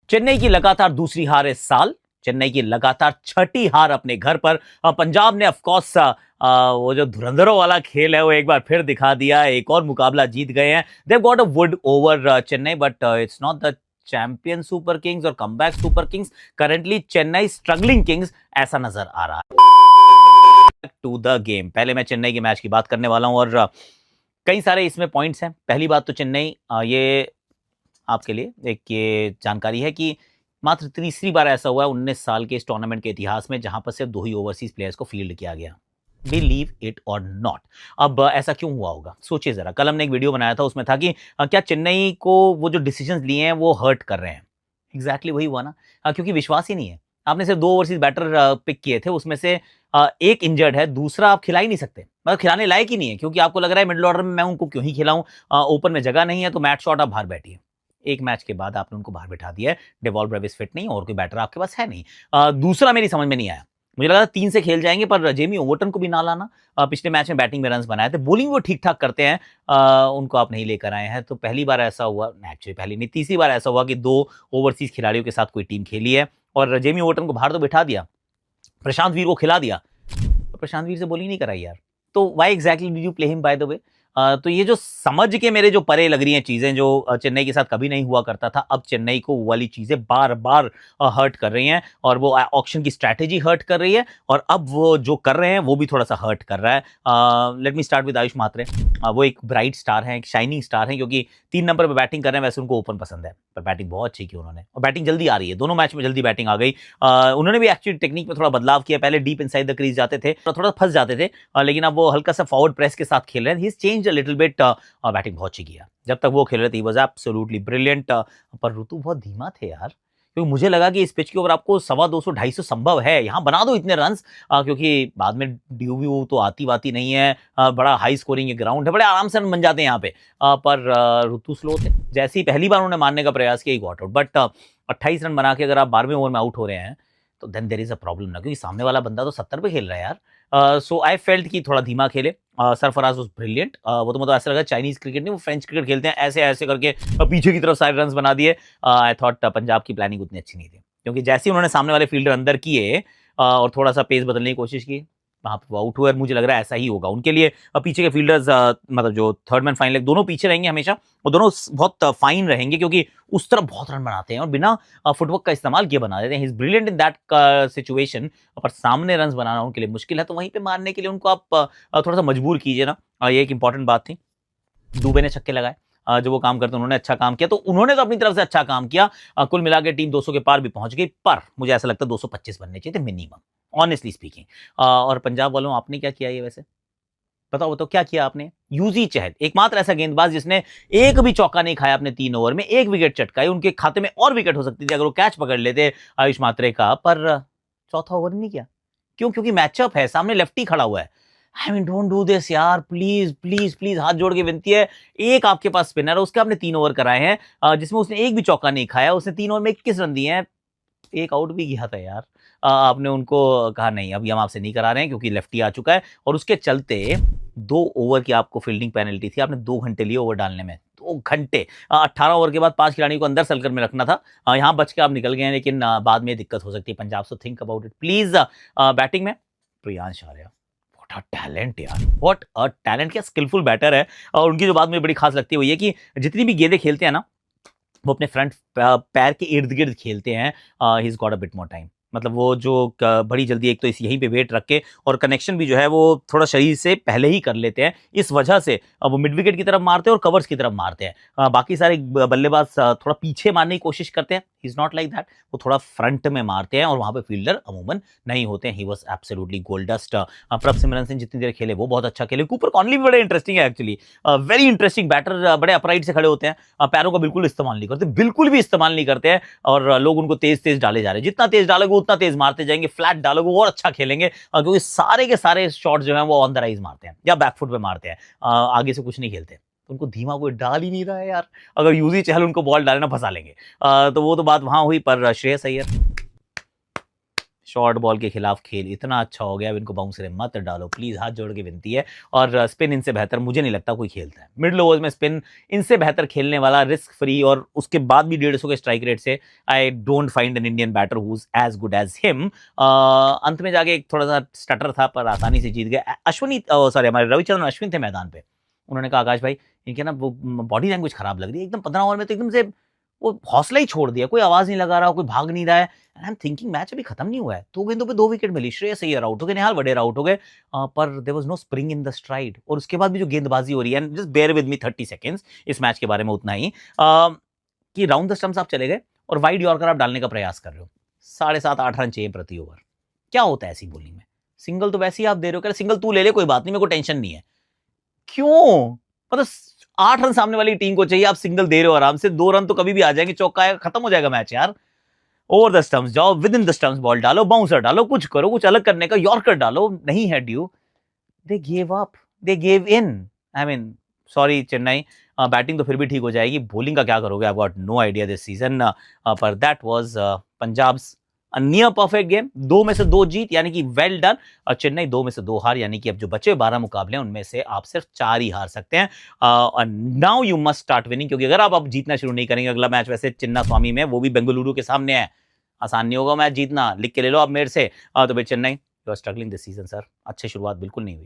चेन्नई की लगातार दूसरी हार इस साल, चेन्नई की लगातार छठी हार अपने घर पर। पंजाब ने ऑफकोर्स वो जो धुरंधरों वाला खेल है वो एक बार फिर दिखा दिया, एक और मुकाबला जीत गए हैं। They've got a wood over Chennai, but it's not the champion super kings और comeback super kings. Currently Chennai struggling kings ऐसा नजर आ रहा है। टू द गेम, पहले मैं चेन्नई के मैच की बात करने वाला हूं और कई सारे इसमें पॉइंट्स हैं। पहली बात तो चेन्नई, ये आपके लिए एक ये जानकारी है कि मात्र तीसरी बार ऐसा हुआ है 19 साल के इस टूर्नामेंट के इतिहास में जहां पर सिर्फ 2 ही ओवरसीज प्लेयर्स को फील्ड किया गया। बिलीव इट और नॉट। अब ऐसा क्यों हुआ होगा, सोचिए जरा। कल हमने एक वीडियो बनाया था, उसमें था कि क्या चेन्नई को वो जो डिसीजंस लिए हैं वो हर्ट कर रहे हैं। एग्जैक्टली वही हुआ ना, क्योंकि विश्वास ही नहीं है। आपने सिर्फ 2 ओवरसीज बैटर पिक किए थे, उसमें से एक इंजर्ड है, दूसरा आप खिला ही नहीं सकते, मतलब खिलाने लायक ही नहीं है, क्योंकि आपको लग रहा है मिडिल ऑर्डर में मैं उनको क्यों ही खिलाऊं, ओपन में जगह नहीं है, तो मैट शॉट आप बाहर बैठिए। एक मैच के बाद आपने उनको बाहर बैठा दिया है। डेवॉल्व ब्रेविस फिट नहीं और कोई बैटर आपके पास है नहीं। दूसरा मेरी समझ में नहीं आया, मुझे लगा 3 से खेल जाएंगे, पर जेमी ओवरटन को भी ना लाना। पिछले मैच में बैटिंग में रन्स बनाए थे, बॉलिंग वो ठीक ठाक करते हैं, उनको आप नहीं लेकर आए हैं। तो पहली बार ऐसा हुआ, एक्चुअली पहली नहीं तीसरी बार ऐसा हुआ कि 2 ओवरसीज खिलाड़ियों के साथ कोई टीम खेली है और जेमी ओवरटन को बाहर तो बिठा दिया, प्रशांत वीर को खिला दिया, तो प्रशांत वीर से बॉलिंग नहीं कराई यार। तो why exactly did you play him by the way. तो ये जो समझ के मेरे जो परे लग रही हैं चीजें, जो चेन्नई के साथ कभी नहीं हुआ करता था, अब चेन्नई को वो वाली चीजें बार बार हर्ट कर रही हैं और वो ऑक्शन की स्ट्रैटेजी हर्ट कर रही है और अब वो जो कर रहे हैं वो भी थोड़ा सा हर्ट कर रहा है। Let me start with Ayush Mhatre. वो एक ब्राइट स्टार है, एक शाइनिंग स्टार है, क्योंकि 3 नंबर पर बैटिंग कर रहे हैं। वैसे उनको ओपन पसंद है, पर बैटिंग बहुत अच्छी की उन्होंने और बैटिंग जल्दी आ रही है, दोनों मैच में जल्दी बैटिंग आ गई। उन्होंने भी एक्चुअली टेक्निक में थोड़ा बदलाव किया, पहले डीप इनसाइड द क्रीज जाते थे, थोड़ा फंस जाते थे, लेकिन अब वो हल्का सा फॉरवर्ड प्रेस के साथ खेल रहे हैं। He is changed a little bit. Batting बहुत अच्छी किया जब तक वो खेल रहे थे, ही वाज एब्सोल्युटली ब्रिलियंट। पर ऋतु बहुत धीमा थे यार, क्योंकि मुझे लगा कि इस पिच के ऊपर आपको 250 250 संभव है, यहां बना दो इतने रन्स, क्योंकि बाद में ड्यू तो आती बाती नहीं है। बड़ा हाई स्कोरिंग ग्राउंड है, बड़े आराम से रन बन जाते हैं यहाँ पे। पर ऋतु स्लो थे। जैसे ही पहली बार उन्होंने मारने का प्रयास किया, गॉट आउट। बट 28 रन बना के अगर आप 12वें ओवर में आउट हो रहे हैं तो then there is a problem ना, क्योंकि सामने वाला बंदा तो 70 पे खेल रहा है यार। सो आई फेल्ट कि थोड़ा धीमा खेले। Sarfaraz was brilliant. वो तो मतलब ऐसा लगा चाइनीज क्रिकेट नहीं, वो फ्रेंच क्रिकेट खेलते हैं, ऐसे ऐसे करके पीछे की तरफ सारे रन बना दिए। आई थॉट पंजाब की प्लानिंग उतनी अच्छी नहीं थी, क्योंकि जैसे ही उन्होंने सामने वाले फील्डर अंदर किए और थोड़ा सा पेस बदलने की कोशिश की, वहां पे वो आउट हुए। मुझे लग रहा है ऐसा ही होगा उनके लिए। पीछे के फील्डर्स, मतलब जो थर्ड मैन फाइनल, दोनों पीछे रहेंगे हमेशा, वो दोनों बहुत फाइन रहेंगे, क्योंकि उस तरफ बहुत रन बनाते हैं और बिना फुटवर्क का इस्तेमाल किए बना देते हैं। He is brilliant in that situation. पर सामने रन बनाना उनके लिए मुश्किल है, तो वहीं पे मारने के लिए उनको आप थोड़ा सा मजबूर कीजिए ना। ये एक इंपॉर्टेंट बात थी। दुबे ने छक्के लगाए, जो वो काम करते हैं, उन्होंने अच्छा काम किया, तो उन्होंने तो अपनी तरफ से अच्छा काम किया। कुल मिला के टीम 200 के पार भी पहुंच गई, पर मुझे ऐसा लगता है 225 बनने चाहिए थे मिनिमम, ऑनेस्टली स्पीकिंग। और पंजाब वालों, आपने क्या किया ये वैसे बताओ बताओ, क्या किया आपने। यूजी चहल एकमात्र ऐसा गेंदबाज जिसने एक भी चौका नहीं खाया अपने 3 ओवर में, एक विकेट चटकाई। उनके खाते में और विकेट हो सकती थी अगर वो कैच पकड़ लेते आयुष मात्रे का, पर चौथा ओवर नहीं किया। क्यों? क्योंकि मैचअप है, सामने लेफ्टी खड़ा हुआ है। I mean don't do this यार, प्लीज प्लीज प्लीज, हाथ जोड़ के विनती है। एक आपके पास स्पिनर है, उसके आपने 3 ओवर कराए हैं, जिसमें उसने एक भी चौका नहीं खाया। उसने 3 ओवर में 21 रन दिए हैं, एक आउट भी गया था यार। आपने उनको कहा नहीं, अभी हम आपसे नहीं करा रहे हैं, क्योंकि लेफ्टी आ चुका है, और उसके चलते 2 ओवर की आपको फील्डिंग पेनल्टी थी। आपने 2 घंटे लिए ओवर डालने में, 2 घंटे। 18 ओवर के बाद 5 खिलाड़ियों को अंदर सर्कल में रखना था। यहाँ बच के आप निकल गए हैं, लेकिन बाद में दिक्कत हो सकती है Punjab. So think about it please. Batting में Priyansh Arya, what a talent यार, व्हाट अ टैलेंट, क्या स्किलफुल बैटर है। और उनकी जो बात मुझे बड़ी खास लगती है वो ये कि जितनी भी गेंदें खेलते हैं ना, वो अपने फ्रंट पैर के इर्द गिर्द खेलते हैं। He is got a bit more time, मतलब वो जो बड़ी जल्दी, एक तो इस यहीं पे वेट रख के, और कनेक्शन भी जो है वो थोड़ा शरीर से पहले ही कर लेते हैं। इस वजह से वो मिड विकेट की तरफ मारते हैं और कवर्स की तरफ मारते हैं। बाकी सारे बल्लेबाज थोड़ा पीछे मारने की कोशिश करते हैं, इज नॉट लाइक दैट। वो थोड़ा फ्रंट में मारते हैं और वहां पे फील्डर अमूमन नहीं होते हैं। He was absolutely gold dust. Prabhsimran Singh जितनी देर खेले वो बहुत अच्छा खेले। कूपर कॉनली भी बड़े इंटरेस्टिंग है एक्चुअली, वेरी इंटरेस्टिंग बैटर। बड़े अपराइट से खड़े होते हैं, पैरों का बिल्कुल इस्तेमाल नहीं करते, बिल्कुल भी इस्तेमाल नहीं करते हैं, और लोग उनको तेज तेज डाले जा रहे हैं। जितना तेज डालोगे उतना तेज मारते जाएंगे, फ्लैट डालोगे और अच्छा खेलेंगे, क्योंकि सारे के सारे शॉट जो हैं वो ऑन द राइज मारते हैं या बैकफुट पे मारते हैं, आगे से कुछ नहीं खेलते। उनको धीमा कोई डाल ही नहीं रहा है यार। अगर यूजी चहल उनको बॉल डाले ना, फंसा लेंगे। तो वो तो बात वहां हुई, पर श्रेयस अय्यर, शॉर्ट बॉल के खिलाफ खेल इतना अच्छा हो गया, अब इनको बाउंसरे मत डालो प्लीज, हाथ जोड़ के विनती है। और स्पिन इनसे बेहतर मुझे नहीं लगता कोई खेलता है मिडिल ओवर्स में स्पिन, इनसे बेहतर खेलने वाला रिस्क फ्री और उसके बाद भी 150 के स्ट्राइक रेट से I don't find an Indian batter who is as good as him. अंत में जाके एक थोड़ा सा स्टटर था पर आसानी से जीत गए। अश्विनी सॉरी हमारे रविचंद्रन अश्विन थे मैदान पे, उन्होंने कहा आकाश भाई इनके ना वो बॉडी लैंग्वेज खराब लग रही है, एकदम 15 ओवर में तो एकदम से वो हौसला ही छोड़ दिया, कोई आवाज नहीं लगा रहा, कोई भाग नहीं रहा है। आई एम थिंकिंग मैच अभी खत्म नहीं हुआ है, 2 गेंदों पे 2 विकेट मिली, श्रेयस अय्यर आउट हो गए, निहाल वडेरा आउट हो गए, पर there was no spring in the stride. और उसके बाद भी जो गेंदबाजी हो रही है, just bear with me 30 seconds, इस मैच के बारे में उतना ही कि राउंड द स्टंप्स आप चले गए और वाइड यॉर्कर आप डालने का प्रयास कर रहे हो, 7.5-8 रन चाहिए प्रति ओवर। क्या होता है ऐसी बॉलिंग में? सिंगल तो वैसे ही आप दे रहे हो, कह रहे सिंगल तू ले ले कोई बात नहीं, मेरे को टेंशन नहीं है। क्यों? मतलब 8 रन सामने वाली टीम को चाहिए, आप सिंगल दे रहे हो आराम से, 2 रन तो कभी भी आ जाएंगे, चौका आएगा, खत्म हो जाएगा मैच यार। ओवर द स्टंप्स जाओ, with in the stumps ball डालो, बाउंसर डालो, कुछ करो, कुछ अलग करने का, यॉर्कर डालो, नहीं है due. They gave up, they gave in. I mean sorry Chennai, batting तो फिर भी ठीक हो जाएगी, बॉलिंग का क्या करोगे? I got no idea this season, पर that was Punjab's near perfect game. 2 में से 2 जीत यानी कि वेल डन, और चेन्नई 2 में से 2 हार, यानी कि अब जो बचे 12 मुकाबले हैं उनमें से आप सिर्फ 4 ही हार सकते हैं। Now you must start winning, क्योंकि अगर आप अब जीतना शुरू नहीं करेंगे, अगला मैच वैसे चिन्ना स्वामी में, वो भी बेंगलुरु के सामने है, आसान नहीं होगा मैच जीतना, लिख के ले लो आप मेरे से। तो भाई Chennai, you are struggling this season sir, अच्छी शुरुआत बिल्कुल नहीं हुई।